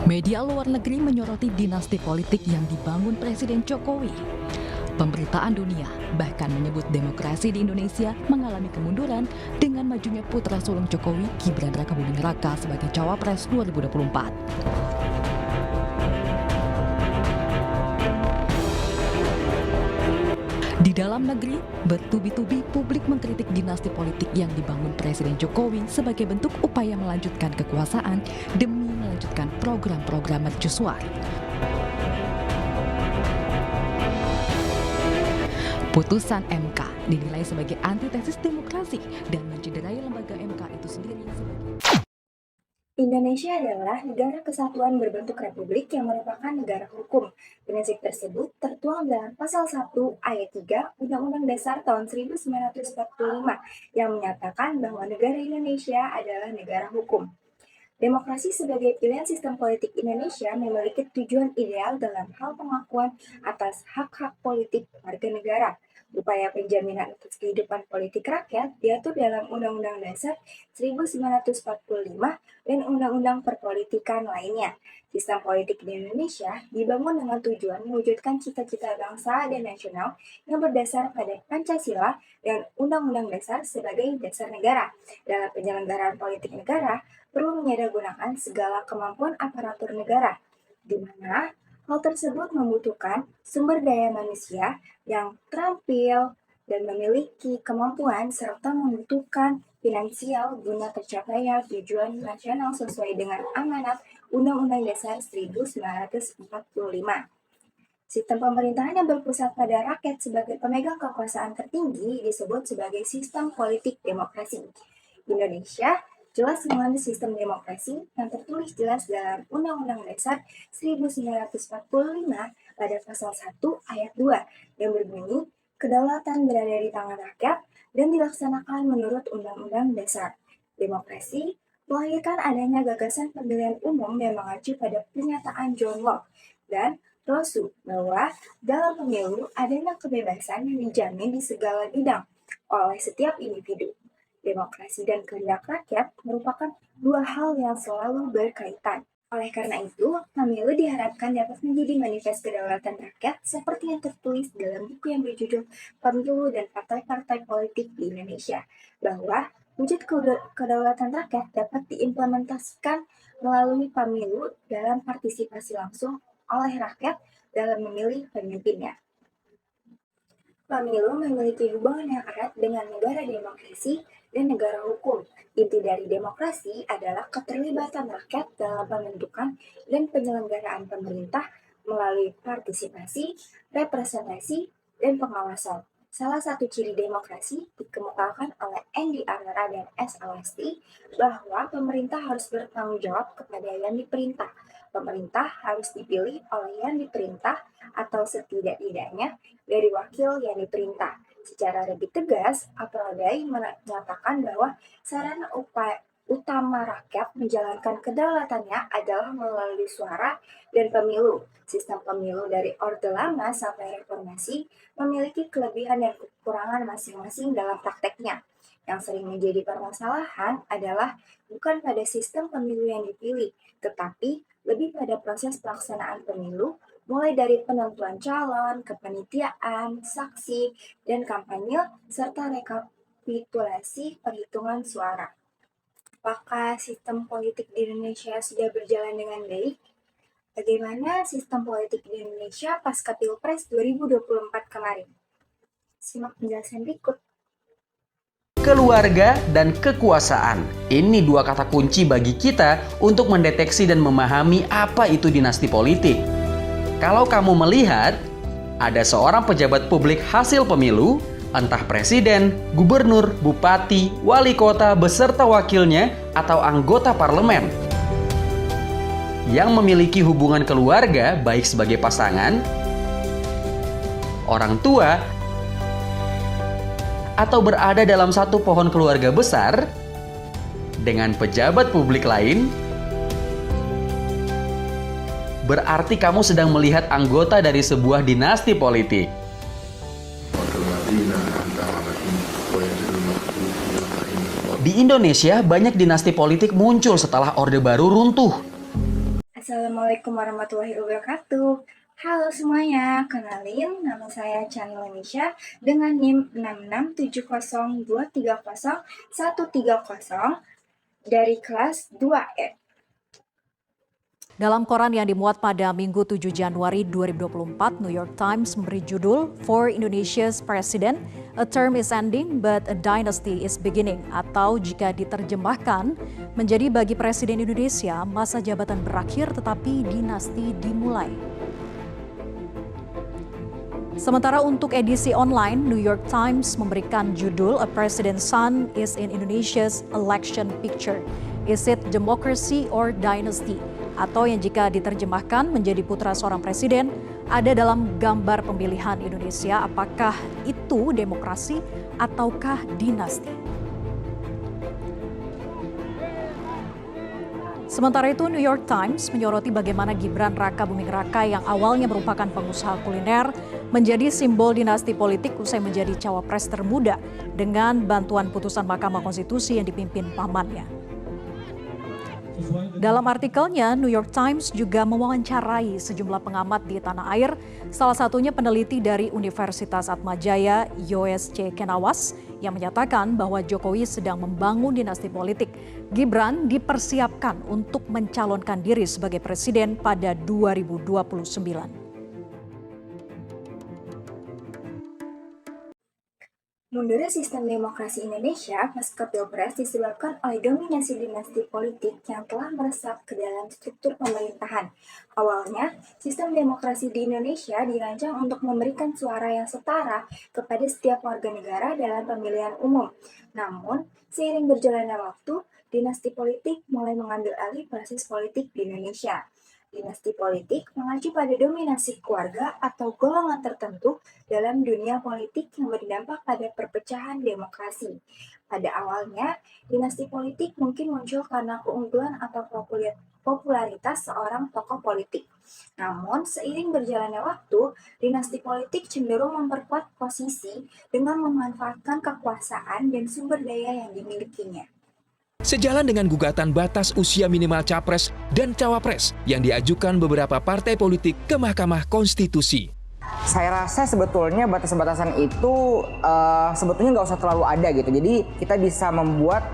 Media luar negeri menyoroti dinasti politik yang dibangun Presiden Jokowi. Pemberitaan dunia bahkan menyebut demokrasi di Indonesia mengalami kemunduran dengan majunya putra sulung Jokowi, Gibran Rakabuming Raka sebagai Cawapres 2024. Di dalam negeri, bertubi-tubi publik mengkritik dinasti politik yang dibangun Presiden Jokowi sebagai bentuk upaya melanjutkan kekuasaan demi melanjutkan program-program mercusuar. Putusan MK dinilai sebagai antitesis demokrasi dan mencederai lembaga MK itu sendiri sebagai Indonesia adalah negara kesatuan berbentuk republik yang merupakan negara hukum. Prinsip tersebut tertuang dalam Pasal 1 Ayat 3 Undang-Undang Dasar tahun 1945 yang menyatakan bahwa negara Indonesia adalah negara hukum. Demokrasi sebagai pilihan sistem politik Indonesia memiliki tujuan ideal dalam hal pengakuan atas hak-hak politik warga negara. Upaya penjaminan atas kehidupan politik rakyat diatur dalam Undang-Undang Dasar 1945 dan Undang-Undang Perpolitikan lainnya. Sistem politik di Indonesia dibangun dengan tujuan mewujudkan cita-cita bangsa dan nasional yang berdasar pada Pancasila dan Undang-Undang Dasar sebagai dasar negara. Dalam penyelenggaraan politik negara, perlu menyedergunakan segala kemampuan aparatur negara, di mana hal tersebut membutuhkan sumber daya manusia yang terampil dan memiliki kemampuan serta membutuhkan finansial guna tercapainya tujuan nasional sesuai dengan amanat Undang-Undang Dasar 1945. Sistem pemerintahan yang berpusat pada rakyat sebagai pemegang kekuasaan tertinggi disebut sebagai sistem politik demokrasi. Indonesia jelas menganut sistem demokrasi yang tertulis jelas dalam Undang-Undang Dasar 1945 pada pasal 1 ayat 2 yang berbunyi, kedaulatan berada di tangan rakyat dan dilaksanakan menurut Undang-Undang Dasar. Demokrasi melahirkan adanya gagasan pemilihan umum yang mengacu pada pernyataan John Locke dan Rousseau bahwa dalam pemilu adanya kebebasan yang dijamin di segala bidang oleh setiap individu. Demokrasi dan kehendak rakyat merupakan dua hal yang selalu berkaitan. Oleh karena itu, pemilu diharapkan dapat menjadi manifest kedaulatan rakyat seperti yang tertulis dalam buku yang berjudul Pemilu dan Partai-Partai Politik di Indonesia, bahwa wujud kedaulatan rakyat dapat diimplementasikan melalui pemilu dalam partisipasi langsung oleh rakyat dalam memilih pemimpinnya. Pemilu memiliki hubungan yang erat dengan negara demokrasi dan negara hukum. Inti dari demokrasi adalah keterlibatan rakyat dalam pembentukan dan penyelenggaraan pemerintah melalui partisipasi, representasi, dan pengawasan. Salah satu ciri demokrasi dikemukakan oleh Andy Arara dan S. Alasti bahwa pemerintah harus bertanggung jawab kepada yang diperintah. Pemerintah harus dipilih oleh yang diperintah atau setidak-tidaknya dari wakil yang diperintah. Secara lebih tegas, Apradai menyatakan bahwa sarana utama rakyat menjalankan kedaulatannya adalah melalui suara dan pemilu. Sistem pemilu dari Orde Lama sampai Reformasi memiliki kelebihan dan kekurangan masing-masing dalam prakteknya. Yang sering menjadi permasalahan adalah bukan pada sistem pemilu yang dipilih, tetapi lebih pada proses pelaksanaan pemilu, mulai dari penentuan calon, kepanitiaan, saksi, dan kampanye, serta rekapitulasi perhitungan suara. Apakah sistem politik di Indonesia sudah berjalan dengan baik? Bagaimana sistem politik di Indonesia pasca Pilpres 2024 kemarin? Simak penjelasan berikut. Keluarga dan kekuasaan. Ini dua kata kunci bagi kita untuk mendeteksi dan memahami apa itu dinasti politik. Kalau kamu melihat ada seorang pejabat publik hasil pemilu, entah presiden, gubernur, bupati, wali kota beserta wakilnya atau anggota parlemen yang memiliki hubungan keluarga baik sebagai pasangan, orang tua, atau berada dalam satu pohon keluarga besar dengan pejabat publik lain, berarti kamu sedang melihat anggota dari sebuah dinasti politik. Di Indonesia, banyak dinasti politik muncul setelah Orde Baru runtuh. Assalamualaikum warahmatullahi wabarakatuh. Halo semuanya, kenalin nama saya Channel Indonesia dengan NIM 6670230 dari kelas 2E. Dalam koran yang dimuat pada Minggu 7 Januari 2024, New York Times memberi judul For Indonesia's President, A Term is Ending but a Dynasty is Beginning, atau jika diterjemahkan menjadi bagi Presiden Indonesia, masa jabatan berakhir tetapi dinasti dimulai. Sementara untuk edisi online, New York Times memberikan judul A President's Son is in Indonesia's Election Picture. Is it Democracy or Dynasty? Atau yang jika diterjemahkan menjadi putra seorang presiden, ada dalam gambar pemilihan Indonesia, apakah itu demokrasi ataukah dinasti? Sementara itu, New York Times menyoroti bagaimana Gibran Raka Buming Raka yang awalnya merupakan pengusaha kuliner menjadi simbol dinasti politik usai menjadi cawapres termuda dengan bantuan putusan Mahkamah Konstitusi yang dipimpin pamannya. Dalam artikelnya, New York Times juga mewawancarai sejumlah pengamat di tanah air, salah satunya peneliti dari Universitas Atmajaya, YOSC Kenawas, yang menyatakan bahwa Jokowi sedang membangun dinasti politik. Gibran dipersiapkan untuk mencalonkan diri sebagai presiden pada 2029. Mundurnya sistem demokrasi Indonesia pasca Pilpres disebabkan oleh dominasi dinasti politik yang telah meresap ke dalam struktur pemerintahan. Awalnya, sistem demokrasi di Indonesia dirancang untuk memberikan suara yang setara kepada setiap warga negara dalam pemilihan umum. Namun, seiring berjalannya waktu, dinasti politik mulai mengambil alih proses politik di Indonesia. Dinasti politik mengacu pada dominasi keluarga atau golongan tertentu dalam dunia politik yang berdampak pada perpecahan demokrasi. Pada awalnya, dinasti politik mungkin muncul karena keunggulan atau popularitas seorang tokoh politik. Namun, seiring berjalannya waktu, dinasti politik cenderung memperkuat posisi dengan memanfaatkan kekuasaan dan sumber daya yang dimilikinya. Sejalan dengan gugatan batas usia minimal capres dan cawapres yang diajukan beberapa partai politik ke Mahkamah Konstitusi. Saya rasa sebetulnya batasan-batasan itu sebetulnya nggak usah terlalu ada gitu. Jadi kita bisa membuat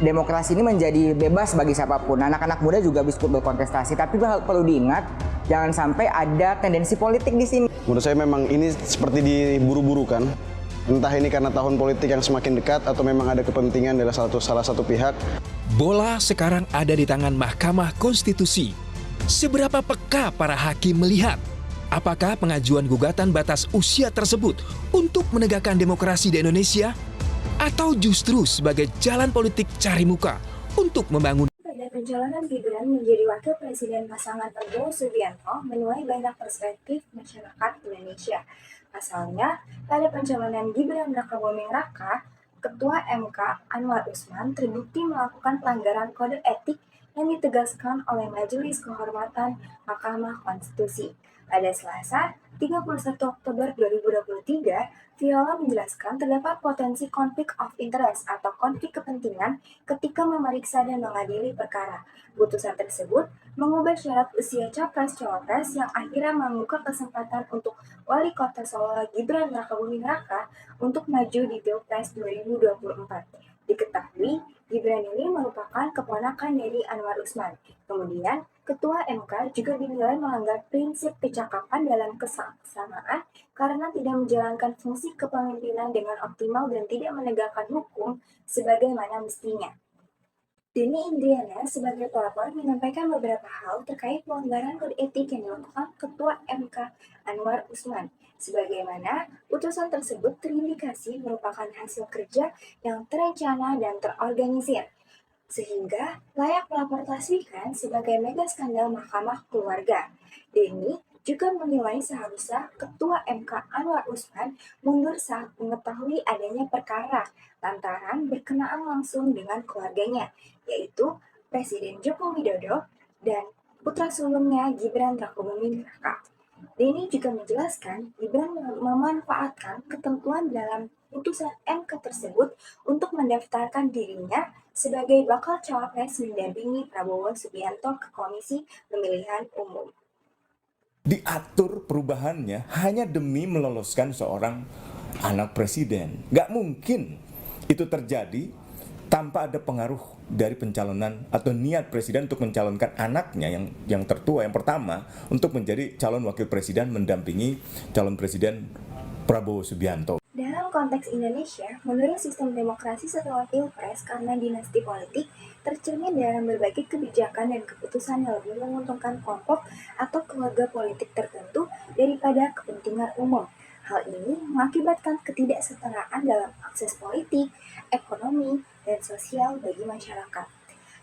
demokrasi ini menjadi bebas bagi siapapun. Anak-anak muda juga bisa ikut berkontestasi, tapi perlu diingat jangan sampai ada tendensi politik di sini. Menurut saya memang ini seperti diburu-buru kan. Entah ini karena tahun politik yang semakin dekat atau memang ada kepentingan dari salah satu pihak. Bola sekarang ada di tangan Mahkamah Konstitusi. Seberapa peka para hakim melihat? Apakah pengajuan gugatan batas usia tersebut untuk menegakkan demokrasi di Indonesia? Atau justru sebagai jalan politik cari muka untuk membangun? Pada pencalonan Gibran menjadi wakil presiden pasangan Prabowo Subianto menuai banyak perspektif masyarakat Indonesia. Pasalnya, pada pencalonan Gibran Raka Buming Raka, Ketua MK Anwar Usman terbukti melakukan pelanggaran kode etik yang ditegaskan oleh Majelis Kehormatan Mahkamah Konstitusi. Pada Selasa, 31 Oktober 2023, Viola menjelaskan terdapat potensi konflik of interest atau konflik kepentingan ketika memeriksa dan mengadili perkara. Putusan tersebut mengubah syarat usia capres-cawapres yang akhirnya membuka kesempatan untuk Wali Kota Solo Gibran Raka Buming Raka untuk maju di Pilpres 2024. Diketahui, Gibran ini merupakan keponakan dari Anwar Usman. Kemudian, Ketua MK juga dinilai melanggar prinsip kecakapan dalam kesamaan karena tidak menjalankan fungsi kepemimpinan dengan optimal dan tidak menegakkan hukum sebagaimana mestinya. Denny Indriana sebagai pelapor menyampaikan beberapa hal terkait pelanggaran kode etik yang dilakukan Ketua MK Anwar Usman. Sebagaimana putusan tersebut terindikasi merupakan hasil kerja yang terencana dan terorganisir, sehingga layak melaportasikan sebagai mega skandal Mahkamah Keluarga. Denny juga menilai seharusnya Ketua MK Anwar Usman mundur saat mengetahui adanya perkara lantaran berkenaan langsung dengan keluarganya, yaitu Presiden Joko Widodo dan putra sulungnya Gibran Raka Buming Raka. Denny juga menjelaskan Gibran memanfaatkan ketentuan dalam putusan MK tersebut untuk mendaftarkan dirinya sebagai bakal cawapres mendampingi Prabowo Subianto ke Komisi Pemilihan Umum. Diatur perubahannya hanya demi meloloskan seorang anak presiden. Nggak mungkin itu terjadi tanpa ada pengaruh dari pencalonan atau niat presiden untuk mencalonkan anaknya yang tertua, yang pertama, untuk menjadi calon wakil presiden mendampingi calon presiden Prabowo Subianto. Dalam konteks Indonesia, menurut sistem demokrasi setelah Pilpres karena dinasti politik tercermin dalam berbagai kebijakan dan keputusan yang lebih menguntungkan kelompok atau keluarga politik tertentu daripada kepentingan umum. Hal ini mengakibatkan ketidaksetaraan dalam akses politik, ekonomi, dan sosial bagi masyarakat.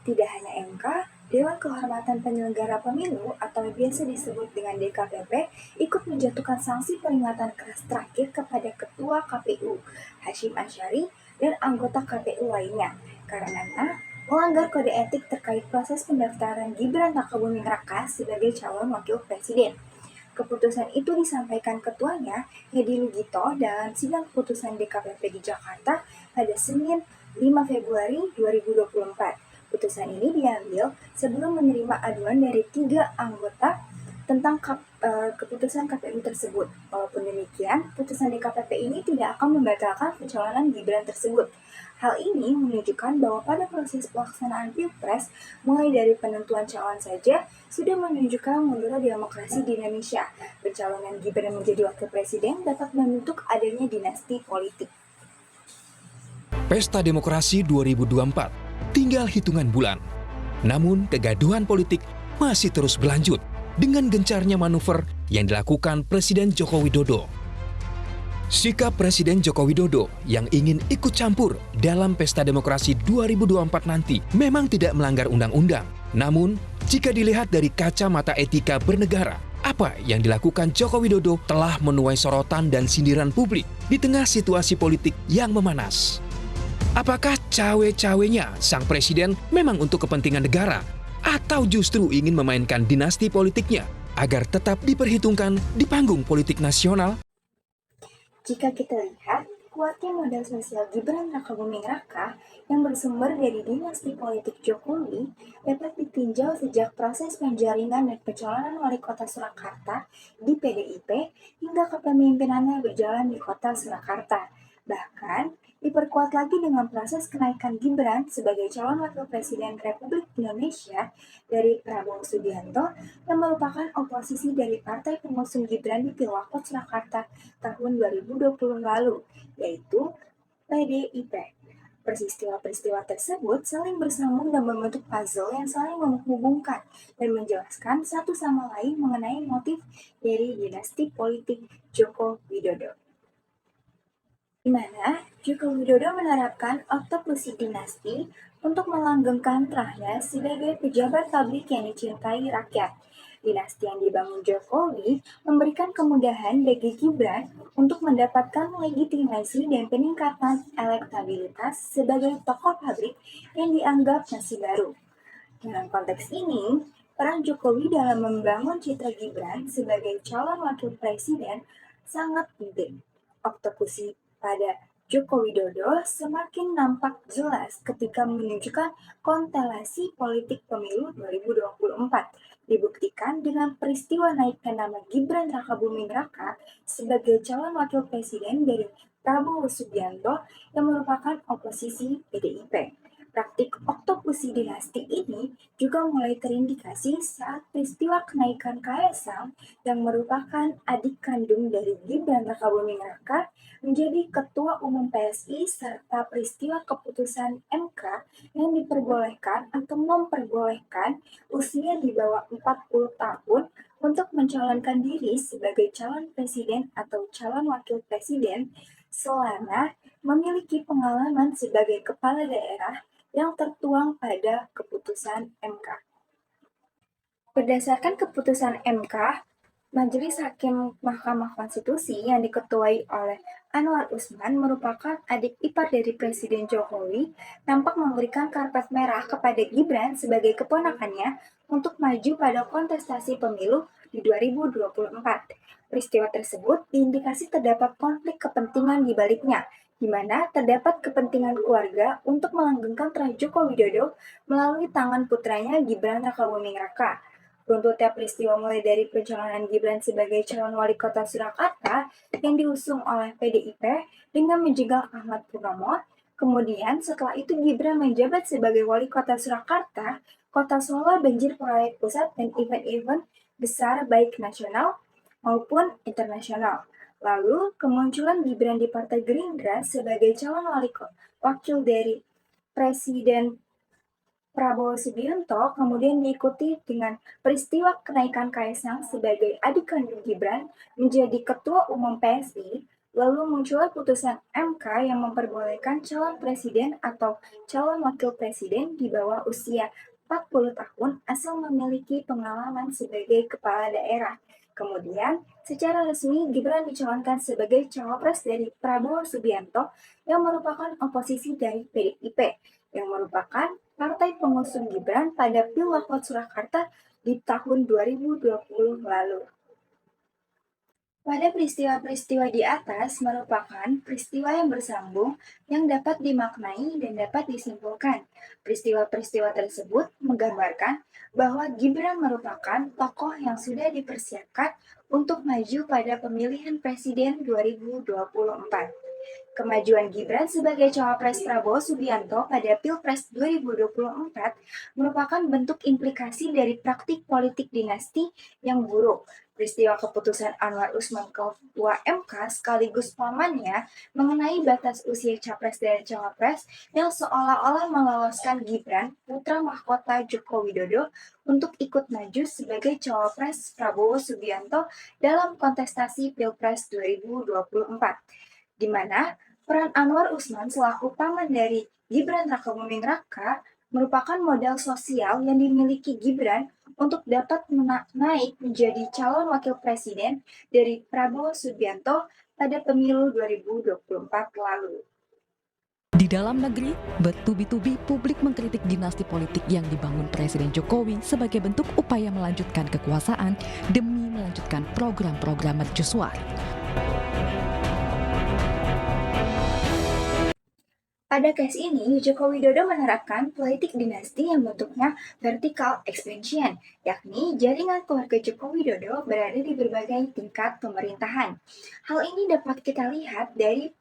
Tidak hanya MK, Dewan Kehormatan Penyelenggara Pemilu atau biasa disebut dengan DKPP ikut menjatuhkan sanksi peringatan keras terakhir kepada Ketua KPU, Hasyim Asyari, dan anggota KPU lainnya, karena melanggar kode etik terkait proses pendaftaran Gibran Rakabuming Raka sebagai calon wakil presiden. Keputusan itu disampaikan ketuanya, Hedi Lugito, dalam sidang keputusan DKPP di Jakarta pada Senin 5 Februari 2024. Putusan ini diambil sebelum menerima aduan dari 3 anggota tentang keputusan KPU tersebut. Walaupun demikian, putusan DKPP ini tidak akan membatalkan pencalonan Gibran tersebut. Hal ini menunjukkan bahwa pada proses pelaksanaan Pilpres, mulai dari penentuan calon saja, sudah menunjukkan mundurnya demokrasi di Indonesia. Pencalonan Gibran menjadi wakil presiden dapat membentuk adanya dinasti politik. Pesta Demokrasi 2024 tinggal hitungan bulan. Namun kegaduhan politik masih terus berlanjut dengan gencarnya manuver yang dilakukan Presiden Joko Widodo. Sikap Presiden Joko Widodo yang ingin ikut campur dalam Pesta Demokrasi 2024 nanti memang tidak melanggar undang-undang. Namun, jika dilihat dari kacamata etika bernegara, apa yang dilakukan Joko Widodo telah menuai sorotan dan sindiran publik di tengah situasi politik yang memanas. Apakah cawe-cawenya sang presiden memang untuk kepentingan negara atau justru ingin memainkan dinasti politiknya agar tetap diperhitungkan di panggung politik nasional? Jika kita lihat, kuatnya modal sosial Gibran Rakabuming Raka yang bersumber dari dinasti politik Jokowi dapat ditinjau sejak proses penjaringan dan pencalonan wali kota Surakarta di PDIP hingga kepemimpinannya berjalan di kota Surakarta. Bahkan, diperkuat lagi dengan proses kenaikan Gibran sebagai calon wakil presiden Republik Indonesia dari Prabowo Subianto yang merupakan oposisi dari partai pengusung Gibran di Pilwakot Surakarta tahun 2020 lalu, yaitu PDIP. Peristiwa-peristiwa tersebut saling bersambung dan membentuk puzzle yang saling menghubungkan dan menjelaskan satu sama lain mengenai motif dari dinasti politik Joko Widodo, di mana Joko Widodo menerapkan oktoplusi dinasti untuk melanggengkan terahnya sebagai pejabat publik yang dicintai rakyat. Dinasti yang dibangun Jokowi memberikan kemudahan bagi Gibran untuk mendapatkan legitimasi dan peningkatan elektabilitas sebagai tokoh publik yang dianggap masih baru. Dalam konteks ini, peran Jokowi dalam membangun citra Gibran sebagai calon wakil presiden sangat penting. Oktoplusi pada Joko Widodo semakin nampak jelas ketika menunjukkan konstelasi politik pemilu 2024, dibuktikan dengan peristiwa naiknya nama Gibran Rakabuming Raka sebagai calon wakil presiden dari Prabowo Subianto yang merupakan oposisi PDIP. Praktik oktoplusi dinasti ini juga mulai terindikasi saat peristiwa kenaikan Kaesang yang merupakan adik kandung dari Gibran Rakabuming Raka menjadi Ketua Umum PSI serta peristiwa keputusan MK yang diperbolehkan atau memperbolehkan usia di bawah 40 tahun untuk mencalonkan diri sebagai calon presiden atau calon wakil presiden selama memiliki pengalaman sebagai kepala daerah yang tertuang pada keputusan MK. Berdasarkan keputusan MK, Majelis Hakim Mahkamah Konstitusi yang diketuai oleh Anwar Usman merupakan adik ipar dari Presiden Jokowi tampak memberikan karpet merah kepada Gibran sebagai keponakannya untuk maju pada kontestasi pemilu di 2024. Peristiwa tersebut diindikasi terdapat konflik kepentingan di baliknya, di mana terdapat kepentingan keluarga untuk melanggengkan putra Joko Widodo melalui tangan putranya Gibran Rakabuming Raka. Runtutnya peristiwa mulai dari pencalonan Gibran sebagai calon wali kota Surakarta yang diusung oleh PDIP dengan menjegal Ahmad Purnomo. Kemudian setelah itu Gibran menjabat sebagai wali kota Surakarta, kota Solo banjir proyek pusat dan event-event besar baik nasional maupun internasional. Lalu kemunculan Gibran di Partai Gerindra sebagai calon wakil dari Presiden Prabowo Subianto kemudian diikuti dengan peristiwa kenaikan Kaisang sebagai adik kandung Gibran menjadi Ketua Umum PSI, lalu muncullah putusan MK yang memperbolehkan calon presiden atau calon wakil presiden di bawah usia 40 tahun asal memiliki pengalaman sebagai kepala daerah. Kemudian, secara resmi Gibran dicalonkan sebagai cawapres dari Prabowo Subianto yang merupakan oposisi dari PDIP, yang merupakan partai pengusung Gibran pada Pilwakot Surakarta di tahun 2020 lalu. Pada peristiwa-peristiwa di atas merupakan peristiwa yang bersambung yang dapat dimaknai dan dapat disimpulkan. Peristiwa-peristiwa tersebut menggambarkan bahwa Gibran merupakan tokoh yang sudah dipersiapkan untuk maju pada pemilihan presiden 2024. Kemajuan Gibran sebagai cawapres Prabowo Subianto pada Pilpres 2024 merupakan bentuk implikasi dari praktik politik dinasti yang buruk. Peristiwa keputusan Anwar Usman Ketua MK sekaligus pamannya mengenai batas usia capres dan cawapres yang seolah-olah meloloskan Gibran, putra mahkota Joko Widodo, untuk ikut maju sebagai cawapres Prabowo Subianto dalam kontestasi Pilpres 2024. Di mana peran Anwar Usman selaku paman dari Gibran Rakabuming Raka merupakan modal sosial yang dimiliki Gibran untuk dapat naik menjadi calon wakil presiden dari Prabowo Subianto pada pemilu 2024 lalu. Di dalam negeri, bertubi-tubi publik mengkritik dinasti politik yang dibangun Presiden Jokowi sebagai bentuk upaya melanjutkan kekuasaan demi melanjutkan program-program mercusuar. Pada case ini, Joko Widodo menerapkan politik dinasti yang bentuknya vertical expansion, yakni jaringan keluarga Joko Widodo berada di berbagai tingkat pemerintahan. Hal ini dapat kita lihat dari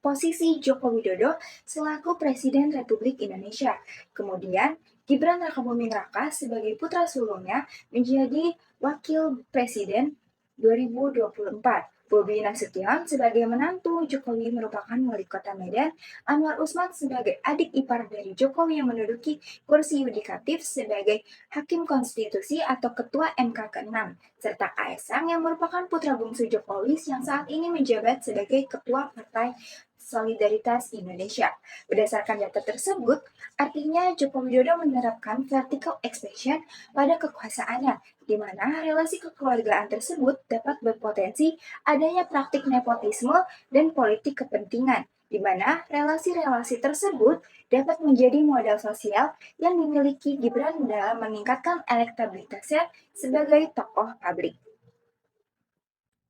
posisi Joko Widodo selaku Presiden Republik Indonesia. Kemudian, Gibran Rakabuming Raka sebagai putra sulungnya menjadi Wakil Presiden 2024. Bobi Nasution sebagai menantu Jokowi merupakan wali kota Medan, Anwar Usman sebagai adik ipar dari Jokowi yang menduduki kursi yudikatif sebagai Hakim Konstitusi atau Ketua MK ke-6, serta Kaisang yang merupakan putra bungsu Jokowi yang saat ini menjabat sebagai Ketua Partai Solidaritas Indonesia. Berdasarkan data tersebut, artinya Joko Widodo menerapkan vertical expansion pada kekuasaannya, di mana relasi kekeluargaan tersebut dapat berpotensi adanya praktik nepotisme dan politik kepentingan, di mana relasi-relasi tersebut dapat menjadi modal sosial yang dimiliki Gibran dalam meningkatkan elektabilitasnya sebagai tokoh publik.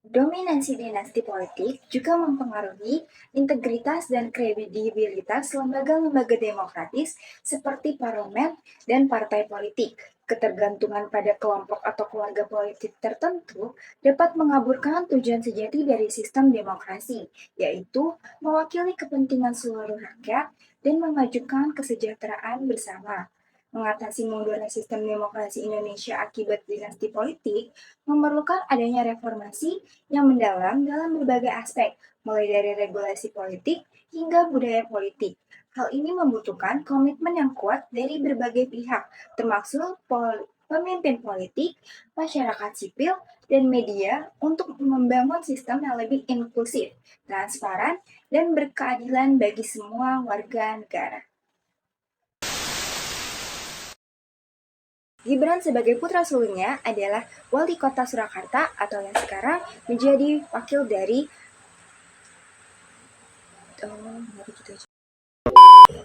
Dominasi dinasti politik juga mempengaruhi integritas dan kredibilitas lembaga-lembaga demokratis seperti parlemen dan partai politik. Ketergantungan pada kelompok atau keluarga politik tertentu dapat mengaburkan tujuan sejati dari sistem demokrasi, yaitu mewakili kepentingan seluruh rakyat dan memajukan kesejahteraan bersama. Mengatasi mundurnya sistem demokrasi Indonesia akibat dinasti politik memerlukan adanya reformasi yang mendalam dalam berbagai aspek, mulai dari regulasi politik hingga budaya politik. Hal ini membutuhkan komitmen yang kuat dari berbagai pihak, termasuk pemimpin politik, masyarakat sipil, dan media untuk membangun sistem yang lebih inklusif, transparan, dan berkeadilan bagi semua warga negara. Gibran sebagai putra sulungnya adalah wali kota Surakarta atau yang sekarang menjadi wakil dari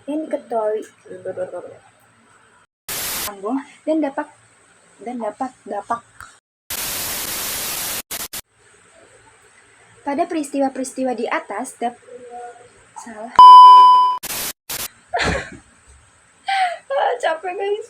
yang diketuai dan dapat pada peristiwa-peristiwa di atas Salah. Capek guys.